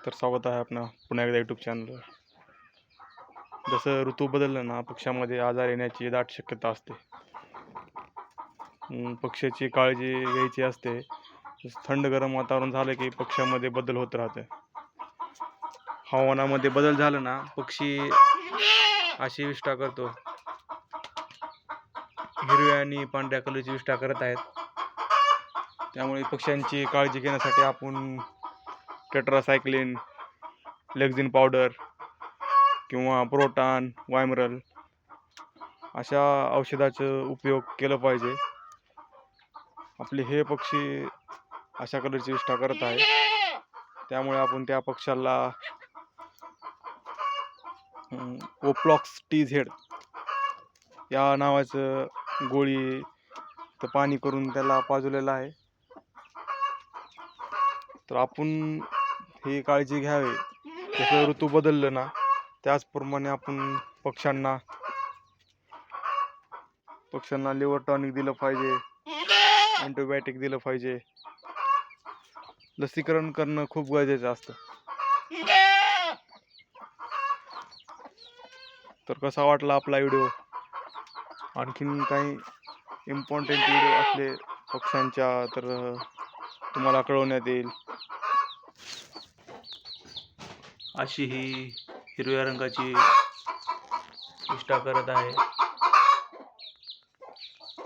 तर स्वागत आहे आपणा पुन्हा एकदा यूट्यूब चॅनलवर. जसं ऋतू बदललं ना, पक्ष्यामध्ये आजार येण्याची दाट शक्यता असते. पक्ष्याची काळजी घ्यायची असते. थंड गरम वातावरण झालं की पक्ष्यामध्ये बदल होत राहते. हवामानामध्ये बदल झाला ना, पक्षी अशी विष्ठा करतो. हिरव्या आणि पांढऱ्या कलरची विष्ठा करत आहेत. त्यामुळे पक्ष्यांची काळजी घेण्यासाठी आपण टेट्रासायक्लिन, लेक्झिन पावडर किंवा प्रोटान, वायमरल अशा औषधाचा उपयोग केला पाहिजे. आपले हे पक्षी अशा कलरची विष्ठा करत आहे, त्यामुळे आपण त्या पक्ष्याला ओप्लॉक्स TZ या नावाचं गोळी तर पाणी करून त्याला पाजवलेलं आहे. तर आपण ही काळजी घ्यावी. जसं ऋतू बदललं ना, त्याचप्रमाणे आपण पक्ष्यांना लिव्हर टॉनिक दिलं पाहिजे, अँटीबायोटिक दिलं पाहिजे. लसीकरण करणं खूप गरजेचं असतं. तर कसा वाटला आपला व्हिडिओ? आणखीन काही इम्पॉर्टंट व्हिडिओ असले पक्ष्यांच्या तर तुम्हाला कळवण्यात येईल. अशी ही हिरव्या रंगाची विष्ठा करत आहे.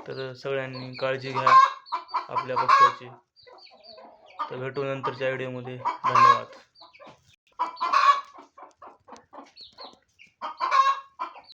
तर सगळ्यांनी काळजी घ्या आपल्या पक्ष्याची. तर भेटू नंतरच्या व्हिडिओमध्ये. धन्यवाद.